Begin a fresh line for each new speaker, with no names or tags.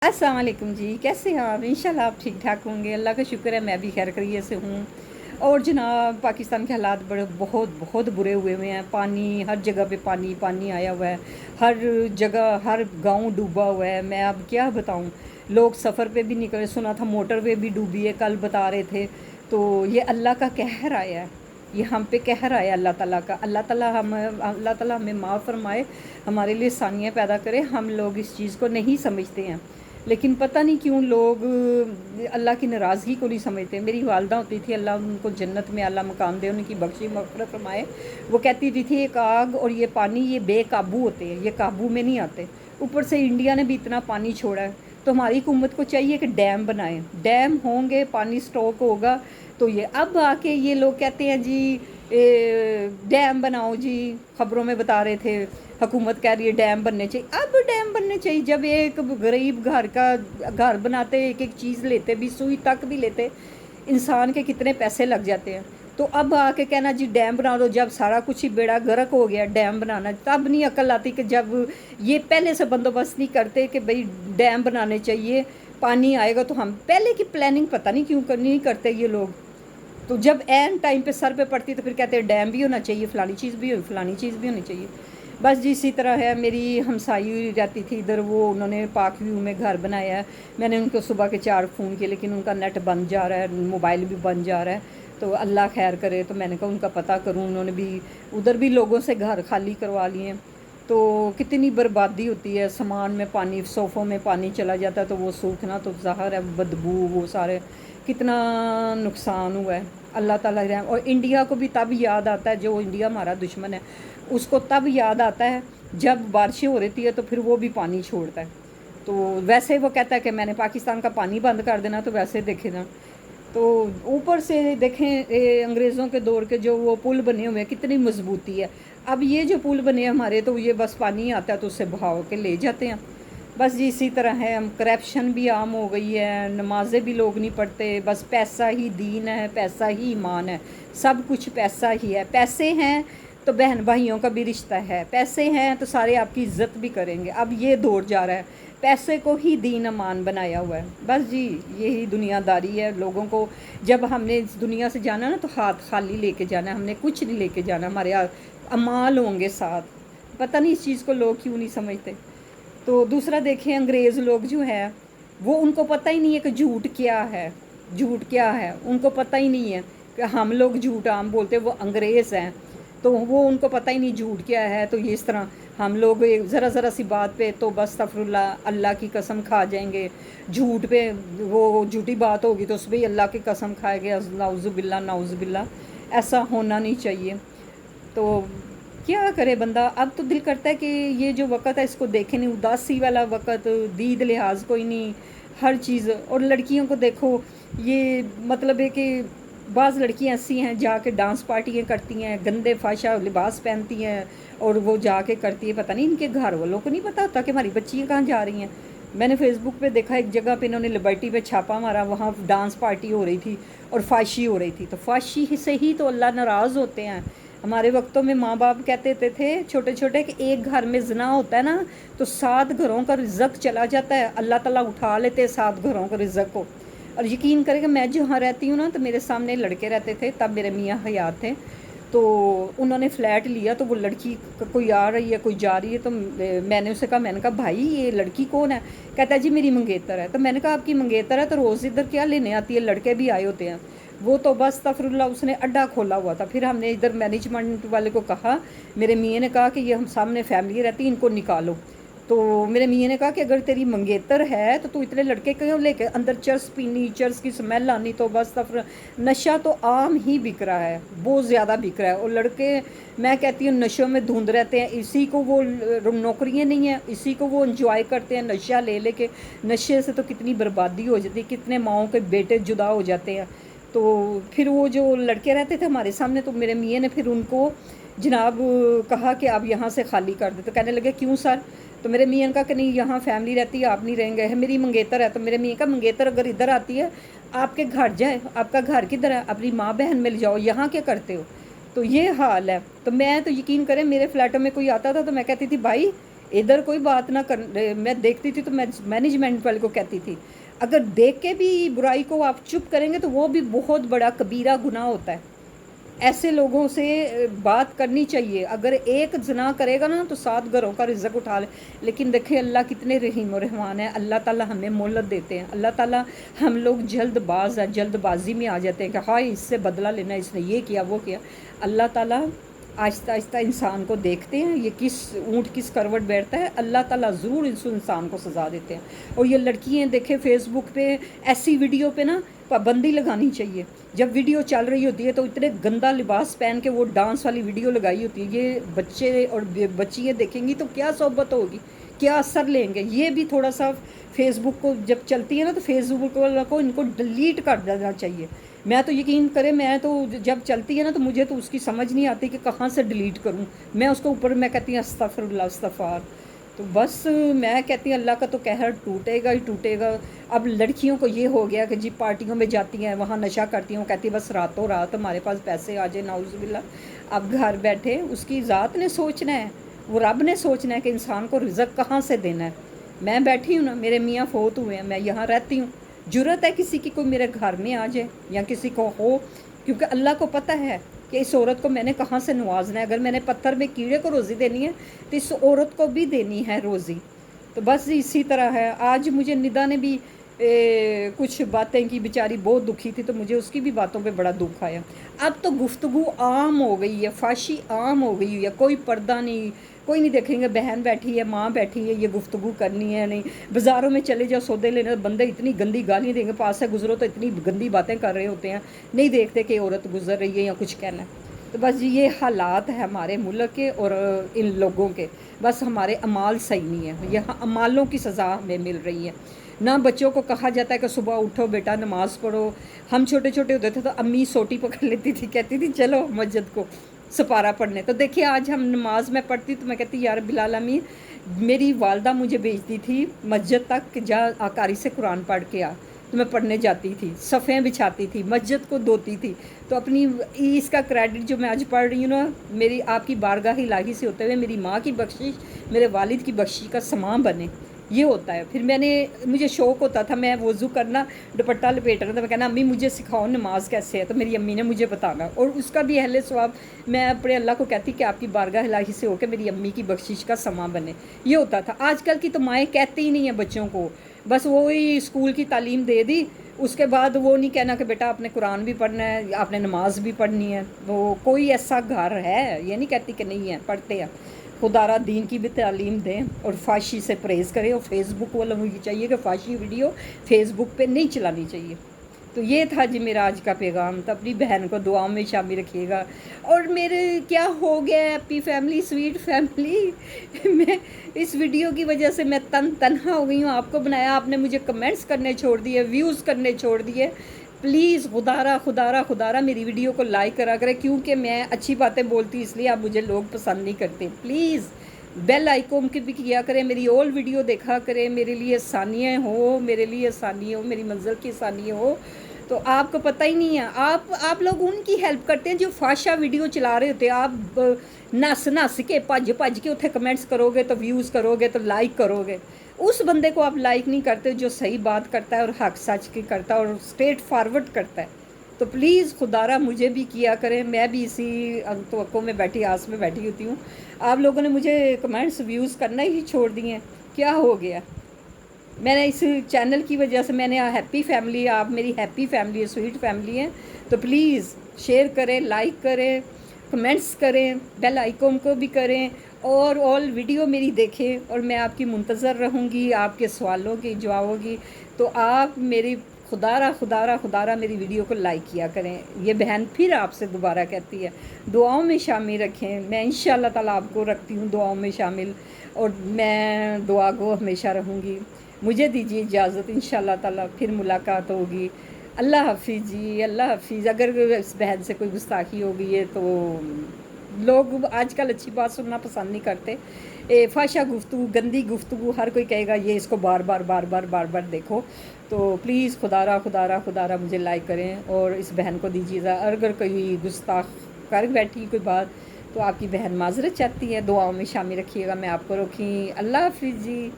अस्सलाम वालेकुम जी, कैसे हैं आप? इंशाल्लाह आप ठीक ठाक होंगे। अल्लाह का शुक्र है, मैं भी खैर खैरियत से हूँ। और जनाब, पाकिस्तान के हालात बड़े बहुत बहुत बुरे हुए हुए हैं। पानी हर जगह पे, पानी पानी आया हुआ है। हर जगह, हर गांव डूबा हुआ है। मैं अब क्या बताऊँ। लोग सफ़र पे भी निकले, सुना था मोटर वे भी डूबी है, कल बता रहे थे। तो ये अल्लाह का कहर आया है। ये हम पे कहर आया अल्लाह ताला का। अल्लाह ताला हमें माफ़ फरमाए, हमारे लिए सानियाँ पैदा करे। हम लोग इस चीज़ को नहीं समझते हैं, लेकिन पता नहीं क्यों लोग अल्लाह की नाराज़गी को नहीं समझते। मेरी वालदा होती थी, अल्लाह उनको जन्नत में अल्लाह मकाम दे, उनकी बख्शी मग़फ़िरत फरमाए। वो कहती थी एक आग और ये पानी, ये बेकाबू होते हैं, ये काबू में नहीं आते। ऊपर से इंडिया ने भी इतना पानी छोड़ा है, तो हमारी हुकूमत को चाहिए कि डैम बनाएं। डैम होंगे, पानी स्टॉक होगा। तो ये अब आके ये लोग कहते हैं जी डैम बनाओ जी। ख़बरों में बता रहे थे, हुकूमत कह रही है डैम बनने चाहिए। अब डैम बनने चाहिए जब एक गरीब घर का घर बनाते, एक एक चीज़ लेते, भी सुई तक भी लेते, इंसान के कितने पैसे लग जाते हैं। तो अब आके कहना जी डैम बना दो, जब सारा कुछ ही बेड़ा गर्क हो गया डैम बनाना, तब नहीं अकल आती कि जब ये पहले से बंदोबस्त नहीं करते कि भाई डैम बनाने चाहिए, पानी आएगा तो हम पहले की प्लानिंग पता नहीं क्यों नहीं करते ये लोग। तो जब एन टाइम पे सर पे पड़ती तो फिर कहते हैं डैम भी होना चाहिए, फ़लानी चीज़ भी हो, फ़लानी चीज़ भी होनी चाहिए। बस जी इसी तरह है। मेरी हमसाई रहती थी इधर, वो उन्होंने पाक व्यू में घर बनाया है। मैंने उनको सुबह के 4 फ़ोन किए, लेकिन उनका नेट बंद जा रहा है, मोबाइल भी बंद जा रहा है। तो अल्लाह खैर करे। तो मैंने कहा उनका पता करूँ। उन्होंने भी उधर भी लोगों से घर खाली करवा लिए। तो कितनी बर्बादी होती है, सामान में पानी, सोफ़ों में पानी चला जाता है तो वो सूखना तो ज़ाहिर है, बदबू, वो सारे कितना नुकसान हुआ है। अल्लाह ताला रहम। और इंडिया को भी तब याद आता है, जो इंडिया हमारा दुश्मन है, उसको तब याद आता है जब बारिशें हो रही है तो फिर वो भी पानी छोड़ता है। तो वैसे वो कहता है कि मैंने पाकिस्तान का पानी बंद कर देना, तो वैसे देखे ना। तो ऊपर से देखें अंग्रेज़ों के दौर के जो वो पुल बने हुए हैं, कितनी मजबूती है। अब ये जो पुल बने हैं हमारे, तो ये बस पानी आता है तो उससे बहाव के ले जाते हैं। बस जी इसी तरह है। हम करप्शन भी आम हो गई है, नमाज़ें भी लोग नहीं पढ़ते, बस पैसा ही दीन है, पैसा ही ईमान है। सब कुछ पैसा ही है। पैसे हैं तो बहन भाइयों का भी रिश्ता है, पैसे हैं तो सारे आपकी इज्जत भी करेंगे। अब ये दौर जा रहा है, पैसे को ही दीन अमान बनाया हुआ है। बस जी यही दुनियादारी है। लोगों को जब हमने इस दुनिया से जाना ना, तो हाथ खाली लेके जाना है, हमने कुछ नहीं लेके जाना। हमारे अमाल होंगे साथ। पता नहीं इस चीज़ को लोग क्यों नहीं समझते। तो दूसरा देखें, अंग्रेज़ लोग जो है, वो उनको पता ही नहीं है कि झूठ क्या है। झूठ क्या है उनको पता ही नहीं है। कि हम लोग झूठ आम बोलते, वो अंग्रेज़ हैं तो वो उनको पता ही नहीं झूठ क्या है। तो ये इस तरह हम लोग ज़रा ज़रा सी बात पे तो बस अस्तगफिरुल्लाह, अल्लाह की कसम खा जाएंगे। झूठ पे, वो झूठी बात होगी तो उस पर अल्लाह की कसम खाएंगे। नाउज़ुबिल्लाह नाउज़ुबिल्लाह। ऐसा होना नहीं चाहिए। तो क्या करे बंदा। अब तो दिल करता है कि ये जो वक़्त है इसको देखे नहीं, उदासी वाला वक़्त, दीद लिहाज कोई नहीं, हर चीज़। और लड़कियों को देखो, ये मतलब है कि बाज़ लड़कियां ऐसी हैं जाके डांस पार्टियां करती हैं, गंदे फाशा लिबास पहनती हैं और वो जाके करती है। पता नहीं इनके घर वालों को नहीं पता होता कि हमारी बच्चियाँ कहाँ जा रही हैं। मैंने फेसबुक पे देखा, एक जगह पे इन्होंने लिबर्टी पे छापा मारा, वहाँ डांस पार्टी हो रही थी और फाशी हो रही थी। तो फाशी से ही तो अल्लाह नाराज़ होते हैं। हमारे वक्तों में माँ बाप कहते थे छोटे छोटे कि एक घर में ज़िना होता है ना, तो 7 घरों का रिज़्क चला जाता है। अल्लाह ताला उठा लेते हैं 7 घरों का रिज़्क को। और यकीन करेगा, मैं जहाँ रहती हूँ ना, तो मेरे सामने लड़के रहते थे, तब मेरे मियाँ हयात थे। तो उन्होंने फ़्लैट लिया, तो वो लड़की कोई आ रही है, कोई जा रही है। तो मैंने उसे कहा, मैंने कहा भाई ये लड़की कौन है? कहता है जी मेरी मंगेतर है। तो मैंने कहा आपकी मंगेतर है तो रोज़ इधर क्या लेने आती है? लड़के भी आए होते हैं। वो तो बस अस्तगफिरुल्लाह, उसने अड्डा खोला हुआ था। फिर हमने इधर मैनेजमेंट वाले को कहा, मेरे मियाँ ने कहा कि ये हम सामने फैमिली रहती है, इनको निकालो। तो मेरे मियाँ ने कहा कि अगर तेरी मंगेतर है तो तू इतने लड़के क्यों लेके अंदर? चर्स पीनी, चर्स की स्मेल आनी, तो बस तफ नशा तो आम ही बिक रहा है, बहुत ज़्यादा बिक रहा है। और लड़के, मैं कहती हूँ, नशों में धुंध रहते हैं। इसी को वो नौकरियाँ नहीं हैं, इसी को वो इंजॉय करते हैं, नशा ले लेके। नशे से तो कितनी बर्बादी हो जाती है, कितने माओं के बेटे जुदा हो जाते हैं। तो फिर वो जो लड़के रहते थे हमारे सामने, तो मेरे मियाँ ने फिर उनको जनाब कहा कि आप यहाँ से खाली कर दे। तो कहने लगे क्यों सर? तो मेरे मियाँ ने कहा कि नहीं, यहाँ फैमिली रहती है, आप नहीं रहेंगे, है मेरी मंगेतर है। तो मेरे मियाँ का, मंगेतर अगर इधर आती है आपके घर जाए, आपका घर किधर है? अपनी माँ बहन मिल जाओ, यहाँ क्या करते हो? तो ये हाल है। तो मैं तो यकीन करें, मेरे फ्लैटों में कोई आता था तो मैं कहती थी भाई ادھر کوئی بات نہ کر، میں دیکھتی تھی تو میں مینجمنٹ والے کو کہتی تھی اگر دیکھ کے بھی برائی کو آپ چپ کریں گے تو وہ بھی بہت بڑا کبیرہ گناہ ہوتا ہے، ایسے لوگوں سے بات کرنی چاہیے، اگر ایک زنا کرے گا نا تو 7 گھروں کا رزق اٹھا لے، لیکن دیکھیں اللہ کتنے رحیم و رحمان ہیں، اللہ تعالیٰ ہمیں مہلت دیتے ہیں، اللہ تعالیٰ، ہم لوگ جلد باز ہیں، جلد بازی میں آ جاتے ہیں کہ ہائے اس سے بدلہ لینا، اس نے یہ کیا وہ کیا، اللہ تعالیٰ آہستہ آہستہ انسان کو دیکھتے ہیں، یہ کس اونٹ کس کروٹ بیٹھتا ہے، اللہ تعالیٰ ضرور اس انسان کو سزا دیتے ہیں۔ اور یہ لڑکیاں دیکھیں فیس بک پہ ایسی ویڈیو پہ نا پابندی لگانی چاہیے، جب ویڈیو چل رہی ہوتی ہے تو اتنے گندا لباس پہن کے وہ ڈانس والی ویڈیو لگائی ہوتی ہے، یہ بچے اور بچیاں دیکھیں گی تو کیا صحبت ہوگی، کیا اثر لیں گے، یہ بھی تھوڑا سا فیس بک کو جب چلتی ہے نا تو فیس بک والا کو ان کو ڈیلیٹ کر دینا چاہیے۔ میں تو یقین کریں، میں تو جب چلتی ہے نا تو مجھے تو اس کی سمجھ نہیں آتی کہ کہاں سے ڈیلیٹ کروں، میں اس کو اوپر میں کہتی ہوں استغفر اللہ استغفار، تو بس میں کہتی ہوں اللہ کا تو قہر ٹوٹے گا ہی ٹوٹے گا۔ اب لڑکیوں کو یہ ہو گیا کہ جی پارٹیوں میں جاتی ہیں وہاں نشہ کرتی ہوں، کہتی ہیں بس راتوں رات ہمارے پاس پیسے آ جائے، نعوذ باللہ۔ اب گھر بیٹھے اس کی ذات نے سوچنا ہے، وہ رب نے سوچنا ہے کہ انسان کو رزق کہاں سے دینا ہے۔ میں بیٹھی ہوں نا، میرے میاں فوت ہوئے ہیں، میں یہاں رہتی ہوں، جرت ہے کسی کی کوئی میرے گھر میں آ جائے یا کسی کو ہو، کیونکہ اللہ کو پتہ ہے کہ اس عورت کو میں نے کہاں سے نوازنا ہے، اگر میں نے پتھر میں کیڑے کو روزی دینی ہے تو اس عورت کو بھی دینی ہے روزی۔ تو بس اسی طرح ہے، آج مجھے ندا نے بھی کچھ باتیں کی، بیچاری بہت دکھی تھی تو مجھے اس کی بھی باتوں پہ بڑا دکھ آیا۔ اب تو گفتگو عام ہو گئی ہے، فحشی عام ہو گئی ہے، کوئی پردہ نہیں، کوئی نہیں دیکھیں گے بہن بیٹھی ہے ماں بیٹھی ہے یہ گفتگو کرنی ہے نہیں، بازاروں میں چلے جاؤ سودے لینے بندے اتنی گندی گالیاں دیں گے، پاس سے گزرو تو اتنی گندی باتیں کر رہے ہوتے ہیں، نہیں دیکھتے کہ عورت گزر رہی ہے یا کچھ کہنا ہے۔ تو بس یہ حالات ہے ہمارے ملک کے اور ان لوگوں کے، بس ہمارے اعمال صحیح نہیں ہیں، یہاں اعمالوں کی سزا ہمیں مل رہی ہے۔ نہ بچوں کو کہا جاتا ہے کہ صبح اٹھو بیٹا نماز پڑھو، ہم چھوٹے چھوٹے ہوتے تھے تو امی سوٹی پکڑ لیتی تھی، کہتی تھی چلو مسجد کو سپارہ پڑھنے، تو دیکھیے آج ہم نماز میں پڑھتی تو میں کہتی یار بلال امین، میری والدہ مجھے بھیجتی تھی مسجد تک کہ جا آکاری سے قرآن پڑھ کے آ، تو میں پڑھنے جاتی تھی، صفیں بچھاتی تھی، مسجد کو دھوتی تھی، تو اپنی اس کا کریڈٹ جو میں آج پڑھ رہی ہوں نا، میری آپ کی بارگاہ الہی سے ہوتے ہوئے میری ماں کی بخشش میرے والد کی بخشش کا سامان بنے، یہ ہوتا ہے۔ پھر مجھے شوق ہوتا تھا، میں وضو کرنا دوپٹہ لپیٹنا تو میں کہنا امی مجھے سکھاؤ نماز کیسے ہے، تو میری امی نے مجھے بتانا، اور اس کا بھی اہل ثواب میں اپنے اللہ کو کہتی کہ آپ کی بارگاہ الہی سے ہو کے میری امی کی بخشش کا سامان بنے، یہ ہوتا تھا۔ آج کل کی تو مائیں کہتی ہی نہیں ہیں بچوں کو، بس وہی اسکول کی تعلیم دے دی، اس کے بعد وہ نہیں کہنا کہ بیٹا آپ نے قرآن بھی پڑھنا ہے، آپ نے نماز بھی پڑھنی ہے، وہ کوئی ایسا گھر ہے، یہ نہیں کہتی کہ نہیں ہے، پڑھتے ہیں، خدا را دین کی بھی تعلیم دیں اور فحشی سے پرہیز کریں، اور فیس بک والوں کو یہ چاہیے کہ فحشی ویڈیو فیس بک پہ نہیں چلانی چاہیے۔ تو یہ تھا جی میرا آج کا پیغام، تو اپنی بہن کو دعاؤں میں شامل رکھیے گا۔ اور میرے کیا ہو گیا ہے ہیپی فیملی سویٹ فیملی، میں اس ویڈیو کی وجہ سے میں تنہا ہو گئی ہوں، آپ کو بنایا، آپ نے مجھے کمنٹس کرنے چھوڑ دیے، ویوز کرنے چھوڑ دیے، پلیز خدا را میری ویڈیو کو لائک کرا کرے، کیونکہ میں اچھی باتیں بولتی اس لیے آپ مجھے لوگ پسند نہیں کرتے، پلیز بیل آئیکن کی بھی کیا کریں، میری اول ویڈیو دیکھا کریں، میرے لیے آسانیاں ہو، میرے لیے آسانی ہو، میری منزل کی آسانی ہو۔ تو آپ کو پتہ ہی نہیں ہے، آپ لوگ ان کی ہیلپ کرتے ہیں جو فاشا ویڈیو چلا رہے ہوتے ہیں، آپ نس کے بھج کے اتنے کمنٹس کرو گے تو ویوز کرو گے تو لائک کرو گے، اس بندے کو آپ لائک نہیں کرتے جو صحیح بات کرتا ہے اور حق سچ کی کرتا ہے اور اسٹریٹ فارورڈ کرتا ہے۔ تو پلیز خدا را مجھے بھی کیا کریں، میں بھی اسی توقع میں بیٹھی آس میں بیٹھی ہوتی ہوں، آپ لوگوں نے مجھے کمنٹس ویوز کرنا ہی چھوڑ دیے ہیں، کیا ہو گیا؟ میں نے اس چینل کی وجہ سے میں نے ہیپی فیملی، آپ میری ہیپی فیملی ہے، سویٹ فیملی ہے، تو پلیز شیئر کریں، لائک کریں، کمنٹس کریں، بیل آئیکن کو بھی کریں، اور آل ویڈیو میری دیکھیں، اور میں آپ کی منتظر رہوں گی، آپ کے سوالوں کی جوابوں کی، تو آپ میری خدا را میری ویڈیو کو لائک کیا کریں۔ یہ بہن پھر آپ سے دوبارہ کہتی ہے دعاؤں میں شامل رکھیں، میں انشاءاللہ تعالیٰ آپ کو رکھتی ہوں دعاؤں میں شامل، اور میں دعا گو ہمیشہ رہوں گی۔ مجھے دیجیے اجازت، انشاءاللہ تعالیٰ پھر ملاقات ہوگی۔ اللہ حافظ جی، اللہ حافظ۔ اگر اس بہن سے کوئی گستاخی ہو گئی ہے تو لوگ آج کل اچھی بات سننا پسند نہیں کرتے، فحشہ گفتگو، گندی گفتگو، ہر کوئی کہے گا یہ اس کو بار بار دیکھو، تو پلیز خدا را مجھے لائک کریں اور اس بہن کو دیجیے، اگر کوئی گستاخ کر بیٹھی کوئی بات تو آپ کی بہن معذرت چاہتی ہے، دعاؤں میں شامل رکھیے گا، میں آپ کو رکھی، اللہ حافظ جی.